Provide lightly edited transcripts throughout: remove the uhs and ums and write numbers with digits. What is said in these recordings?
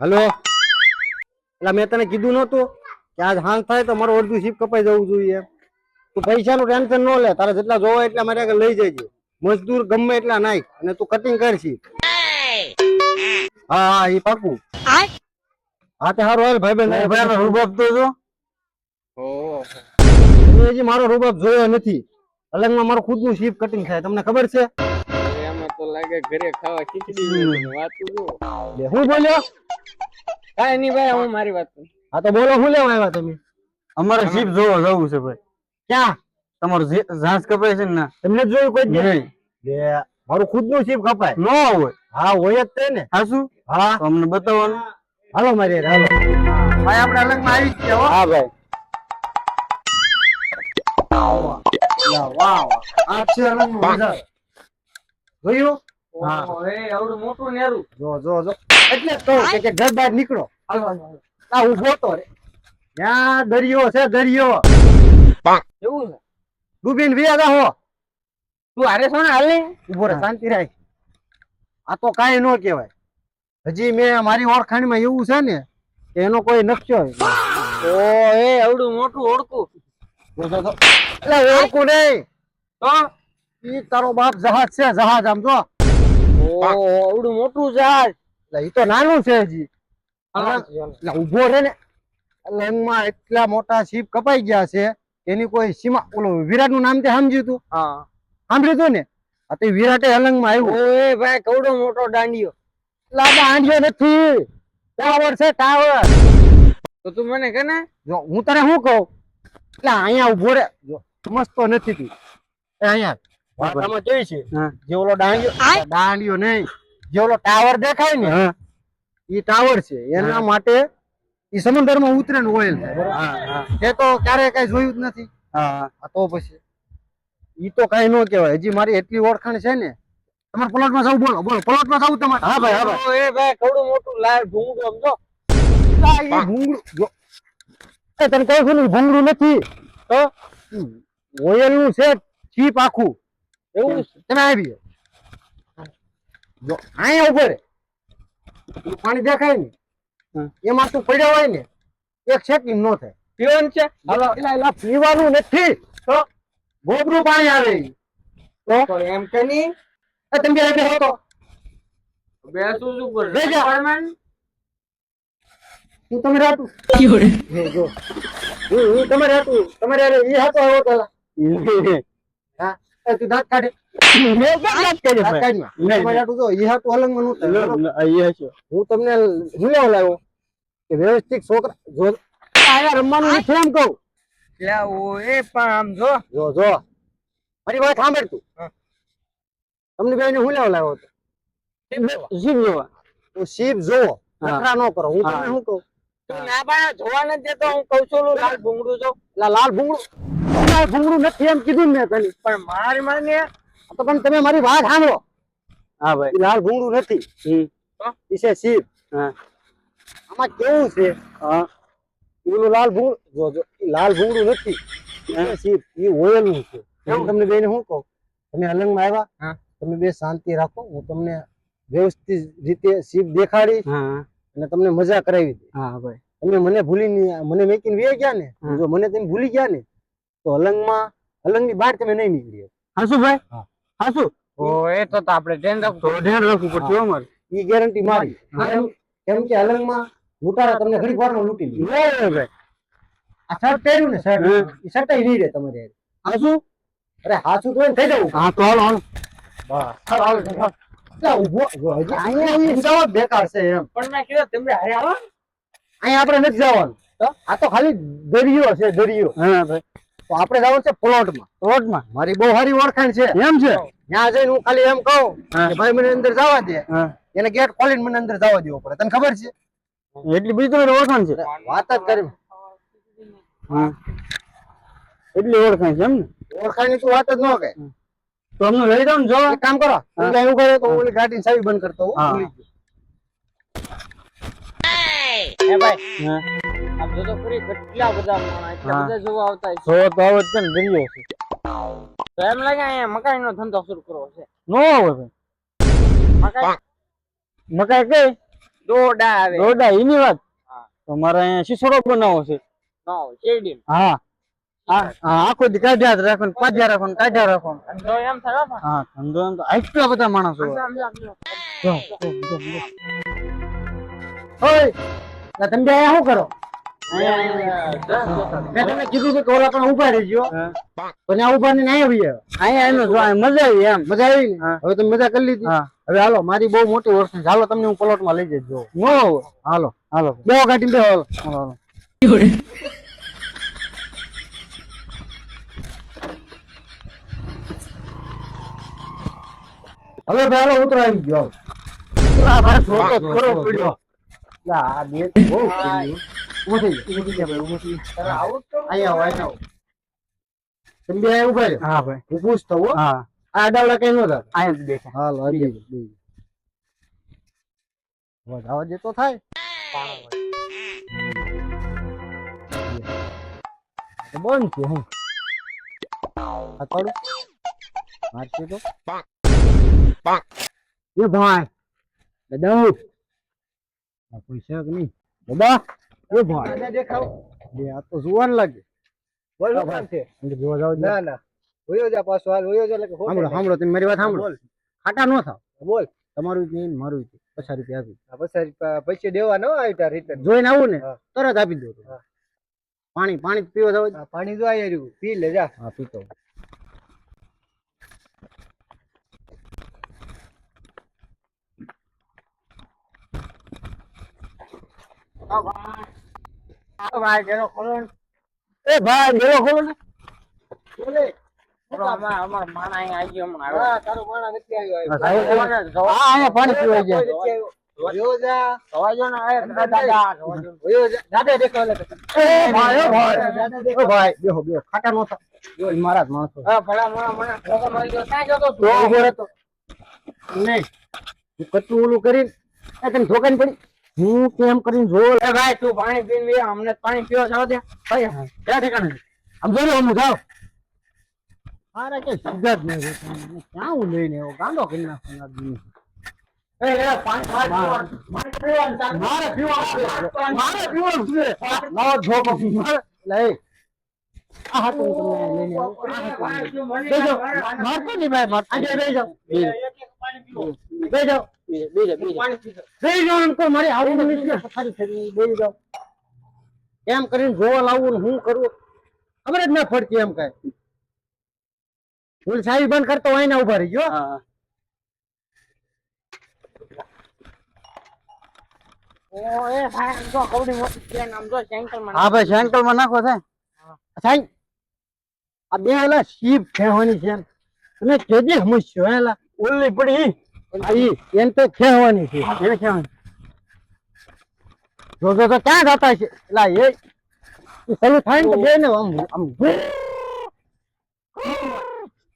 Hello, એટલે મેં તને કીધું નતું કે આજ હાંજ થાય તો મારું અડધું શીપ કપાઈ જવું જોઈએ. તું પૈસાનું ટેન્શન ન લે, તારે જેટલા જોવા એટલા મારે આગળ લઈ જજે. મજદૂર ગમે એટલા નાખ અને તું કટિંગ કરશી. હા હા, એ પાકું. હા તે સારું હાલ ભાઈ રૂબાબ તો જો. તમે હજી મારો રૂબાબ જોયો નથી. અલગમાં મારું ખુદનું શીપ કટિંગ થાય, તમને ખબર છે? એમાં તો લાગે ઘરે ખાવા ખીચડી વાતું જો. હું બોલ્યો? કાઈ નહીં ભાઈ, હું મારી વાત કરું. હા તો બોલો, શું લેવા આવ્યા તમે? અમારે શીપ જોવા જવું છે ભાઈ. ક્યાં? તમારું ઝાંસ કપાય છે ને? તમને જોયું કોઈ નહીં? મારું ખુદનું શીપ કપાય ન હોય? હા હોય જ તે ને. હા શું? હા અમને બતાવવાનું. હાલો મારી હાલો ભાઈ, આપણે અલગમાં આવી જ ગયા. હા ભાઈ. વાહ વાહ, આ છે અલગનું નજારો. જોયું? હા એ આવડું મોટું નેરું. જો જો જો, એટલે જ કહું કે ઘર બહાર નીકળો. આ ઉભો તો રે. ત્યાં દરિયો છે, દરિયો. એવું છે? ડૂબીને વ્યા હો. તું હારે છો ને હાલ ને? ઉભો રે, શાંતિ રાખ. આ તો કાંઈ ન કહેવાય. હજી મેં મારી ઓળખાણમાં એવું છે ને કે એનો કોઈ નકશો ઓ એ આવડું મોટું ઓળખું. એટલે ઓળખું નહીં તો ઈ તારો બાપ જહાજ છે, જહાજ. આમ જો. ઓ આવડું મોટું જહાજ. એટલે ઈ તો નાનું છે હજી. એટલે ઉભો રે ને. લંગમાં એટલા મોટા શીપ કપાઈ ગયા છે એની કોઈ સીમા. ઓલો વિરાટ નું નામ તે સમજ્યું તું? હા સાંભળ્યું તું ને? આ તે વિરાટે અલંગમાં આવ્યું. ઓએ ભાઈ કવડો મોટો દાંડિયો. લાબા આંડિયો નથી, ટાવર છે, ટાવર. તો તું મને કે ને જો હું તને શું કહું, એટલે અહીંયા ઉભો રે. જો સમજતો નથી તું. એ અહીંયા વાતામાં જોઈ છે જે ઓલો દાંડિયો, દાંડિયો નહીં, જે ઓલો ટાવર દેખાય ને ઈ ટાવર છે. એના માટે ઈ સમુદ્રમાં ઉતરે ને ઓઇલ થાય. તે તો ક્યારે કઈ જોયું જ નથી. તો પછી ઈ તો કઈ ન કહેવાય. હજી મારી એટલી ઓળખાણ છે ને. તમારે પ્લોટમાં જવું? બોલો બોલો, પ્લોટમાં જવું તમારે? હા ભાઈ, હા ભાઈ. એ ભાઈ કવડું મોટું લાલ ભૂંગળું સમજો. એ ભૂંગળું જો. એ તને કહું છું ને, ભૂંગળું નથી તો ઓઇલ નું છે, ચીપ આખું. એવું છે? તમે આવી જો અહીંયા ઉભો રે. પાણી દેખાય ને એમાં તું પડ્યો હોય ને, એક સેકન્ડ નો થાય. પીવાનું છે? એલા પીવાનું નથી તો ગોબરું પાણી આવે ઈ. તો એમ કે નહીં તમે આવી હતો બેસું છું પર બેજા. પરમાન હું તમે રાતું જો હું તમે રાતું તમારે ઈ હતો આવ્યો પેલા. હા એ તું દાંત કાઢે. દાંત કાઢ માં. તમારે રાતું જો ઈ હતું અલંગમાં નહોતું. હું તમને હું લેવા લાવ્યો કે વ્યવસ્થિત છોકરા જો આયા રમવાનું નથી એમ કહું. લે ઓ એ પણ આમ જો જો જો મારી વાત સાંભળ તું. તમને બેને હું લેવા લાવ્યો હતો? શીપ જોવા. તો શીપ જોવો, નખરા ન કરો. હું તમને શું કહું, તું ના બાળા જોવા નથી દેતો. હું કઉ છું ઓલું લાલ ભૂંગળું જો. લાલ ભૂંગળું. લાલ ભૂંગળું નથી એમ કીધું ને મેં તને. પણ મારી માને તો પણ તમે મારી વાત સાંભળો. હા ભાઈ, લાલ ભૂંગળું નથી. ઈ છે શીપ. આમાં કેવું છે, પેલું લાલ ભૂંગળું જો જો, લાલ ભૂંગળું નથી. શીપ ઈ ઓઇલ નું છે. હું તમને બેને શું કહું, તમે અલંગમાં આવ્યા, તમે બે શાંતિ રાખો. હું તમને વ્યવસ્થિત રીતે શીપ દેખાડી અને તમને મજા કરાવી દે. હા ભાઈ, તમે મને ભૂલી મને મેકીને વે ગયા ને, જો મને તમે ભૂલી ગયા ને તો અલંગની બહાર તમે નહીં નીકળી. હાસુ ભાઈ? હા હાસુ. ઓ એ તો આપણે ધ્યાન રાખવું પડશે અમારે. ઈ ગેરંટી મારી. કેમ કે અલંગમાં લૂંટારા તમને ઘણી વારમાં લૂંટી લે. ભાઈ આ શર્ટ પહેર્યું ને, શર્ટ ઈ શર્ટ નહીં રહે તમારે. હાસુ? અરે હાસુ તો થઈ જવું. હા તો હાલો હાલો. બસ હાલો. ઉભો જો હજી અહીંયા ઈ જવાબ બેકાર છે એમ. પણ મેં કીધું તમે હારે આવો. અહીંયા આપણે નથી જવાનું. આ તો ખાલી દરિયો છે, દરિયો. હા ભાઈ, તો આપણે જવાનું છે પ્લોટમાં. પ્લોટમાં મારી બહુ સારી ઓળખાણ છે. એમ છે? ત્યાં જઈને હું ખાલી એમ કહું કે ભાઈ મને અંદર જવા દે, એને ગેટ ખોલીને મને અંદર જવા દેવો પડે. તને ખબર છે? એટલી બધી તમારી ઓળખાણ છે? વાત જ કરી. એટલી ઓળખાણ છે એમ ને? ઓળખાણ ની તું વાત જ ન કહે તો અમને લઈ જાવ ને. જો એક કામ કરો, એવું કરે તો ઓલી ગાડીની ચાવી બંધ કરતો હું. એ ભાઈ આમ જો તો પૂરી કેટલા બધા માણસ એટલા બધા જોવા આવતા છે. જો તો આવે છે ને, દરિયો છે. તો એમ લાગે અહીંયા મકાઈ નો ધંધો શરૂ કરવો છે. નો હોય મકાઈ મકાઈ કઈ દોડા આવે દોડા એની વાત હા. તો મારે અહીંયા શીશોડો બનાવો છે નો શેરડી હા આખો દી કાઢ્યા જ રાખો ને પાછ્યા રાખો ને કાઢ્યા રાખો ને. ધંધો એમ થયો પણ હા ધંધો એમ તો આટલા બધા માણસો હોય. જો, ઓય ના તમે બે અહીંયા શું કરો મેં તમને કીધું હતું કે ઓલા પણ ઉભા રહેજો તો ત્યાં ઉભા ને અહીંયા આવી અહીંયા એનો જો મજા આવી એમ મજા આવી ને હવે તમે મજા કરી લીધી હવે હાલો મારી બહુ મોટી વર્ષ હાલો તમને હું પ્લોટમાં લઈ જજો હાલો હાલો બે ગાડી બે હાલો હાલો હવે ભાઈ હાલો ઉતરો આવી ગયો આ ભાઈ છોટો કરો પડ્યો લા આ બે બહુ પડ્યું ઉભો થઈ જા ઉભો થઈ જા આવો તો અહીંયા આવો અહીંયા તમે બે ઉભા રહો હા ભાઈ હું પૂછતો હો હા આ ડાવડા કઈ નો થાય અહીંયા જ બેઠા હાલો આવી બે વધાવા જે તો થાય બંધ છે હું આ થોડું મારશે તો એ ભાઈ દાદા આ પૈસા કે નહીં દાદા એ ભાઈ દાદા દેખાવ બે આ તો જુવાન લાગે બોલો કામ છે જોવા જાવ ના ના હોયો જા પાછો હાલ હોયો જા એટલે સાંભળો સાંભળો તમે મારી વાત સાંભળો ખાટા ન થાવ બોલ તમારું જ નહીં મારું જ 50 રૂપિયા આપી 50 પૈસે દેવા ન આવ્યા રિટર્ન જોઈને આવું ને તરત આપી દો પાણી પાણી પીવા જાવ પાણી જો આયા રહ્યું પી લે જા હા પીતો ભાઈ જેનો ખોલો એ ભાઈ ગેલો ખોલો ને બોલે અમાર માણા અહીં આવી ગયો હમણાં હા તારો માણા નથી આવ્યો હા અહીંયા પાણી પીવા જાય હોયો જા સવાજો ને આ દાદા હોયો જા દાદા દેખો લે એ ભાઈ દાદા દેખો ભાઈ બેહો બેહો ખાટા નો થા જો મારા જ માણસો હા ભલા મને ઠોકો મારી ગયો ક્યાં જતો તો ઉભો રહેતો નહીં કટલું ઓલું કરીને એ તને ઠોકાની પડી હું કેમ કરીને જો એ ભાઈ તું પાણી પીને લે અમને પાણી પીવા જાવ દે ભાઈ ક્યાં ઠેકાણે આમ જોઈ હું જાવ મારા કે સીધા જ નહીં ક્યાં હું લઈને આવ્યો ગાંડો કરી નાખું આદમી એ પાણી મારે પીવાનું મારે પીવાનું છે નવો ઝોકો લઈ આ હાથું તમને લઈને બેજો મારતો નહીં ભાઈ મારતો આજે બેજો બેજો બેજો એમ તો મારી આવું નથી સફારી થઈ બેજો એમ કરીને જોવા લાવવું ને હું કરું ખબર જ ના પડતી એમ કઈ હું સાહેબ બંધ કરતો હોય ને ઉભા રહી ગયો એ ભાઈ આમ તો કવડી મોટી ટ્રેન આમ તો સેન્ટર માં હા ભાઈ સેન્ટર માં નાખો થાય સાહેબ આ બે એલા શીપ ખેવાની છે તમે કેદી સમજ્યો એલા ઓલી પડી ઈ એમ તો ખેવાની છે એને ખેવાની જો જો તો ક્યાં જતા છે એલા એ ચાલુ થાય ને તો બે ને આમ આમ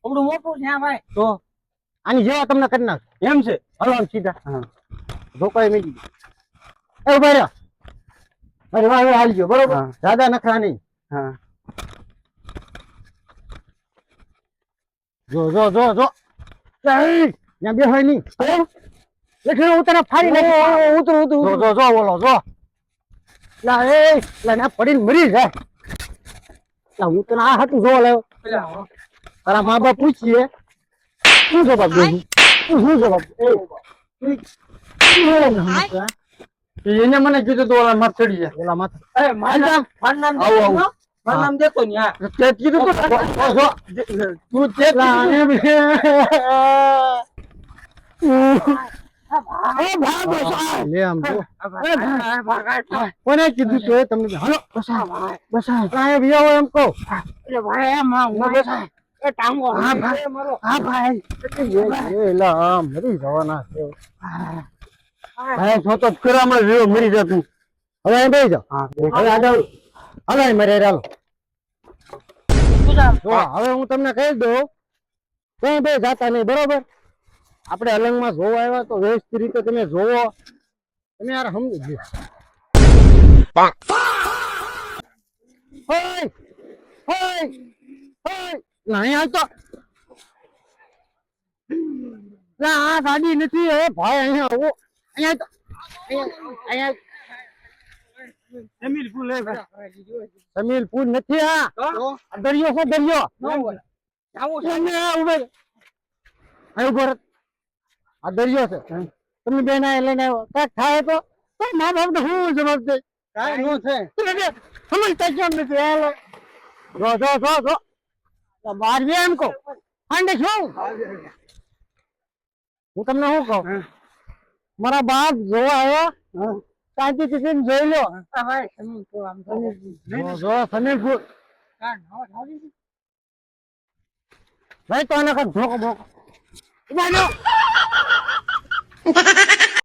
કવડું મોટું છે ભાઈ તો આની જેવા તમને કરી નાખ એમ છે હલો આમ સીધા હા ધોકાઈ મેલી એ ઉભા રહ્યો અરે વાહ હાલી ગયો બરોબર દાદા નખરા નહીં હા જો જો જો જો ત્યાં બે હોય નહીં લેખી ઉતર ફાડી નાખી ઉતર ઉતર જો જો જો બોલો જો લા એ લા ના પડીને મરી જાય લા હું તને આ હાટું જોવા લાવ્યો તારા મા બાપ પૂછીએ શું જવાબ દઉં શું જવાબ એને મને કીધું તો ઓલા માથ ચડી જાય ઓલા માથ મારું નામ દેખો ને હા તે કીધું તો તું તે લે આમ તો કોને કીધું તો તમને હાલો બસા બસા કાય બિયાવો એમ કહો એટલે ભાઈ એમ હું બેસાય એ ટાંગો હા ભાઈ મારો હા ભાઈ એ લા આમ મરી જવાના છે ભાઈ જો તો કરામાં જીવ મરી જતું હવે અહીં બેસી જાઓ હા હવે આડા હવે મરે રાલો હવે હું તમને કહી દઉં કઈ બે જાતા નહીં બરોબર આપણે અલંગમાં જોવા આવ્યા તો વ્યવસ્થિત રીતે તમે જોવો તમે યાર સમજી ગયો હોય હોય હોય નહીં આવતો ના આ ગાડી નથી હવે ભાઈ અહીંયા આવો અહીંયા તો અહીંયા સમીર પુલ હે ભાઈ. તો સમીર પુલ નથી આ આ દરિયો છે દરિયો આવો એને આ ઉભે રહે. આ ઉભો રહે. આ દરિયો છે તમે બેન આ લઈને આવ્યો કાંઈક થાય તો મા બાપ ને શું જવાબ દે કાંઈ નો થાય સમજતા કેમ નથી હાલો જો બહાર બે એમ કહું આંડે શું હું તમને શું કહું મારા બાપ જોવા આવ્યો શાંતિ થી જોઈ લો ભાઈ સમીર પુલ આમ તો જો સમીરપુર ભાઈ તો આને કાંઈક ધોકો બોકો ઉભા રહ્યો.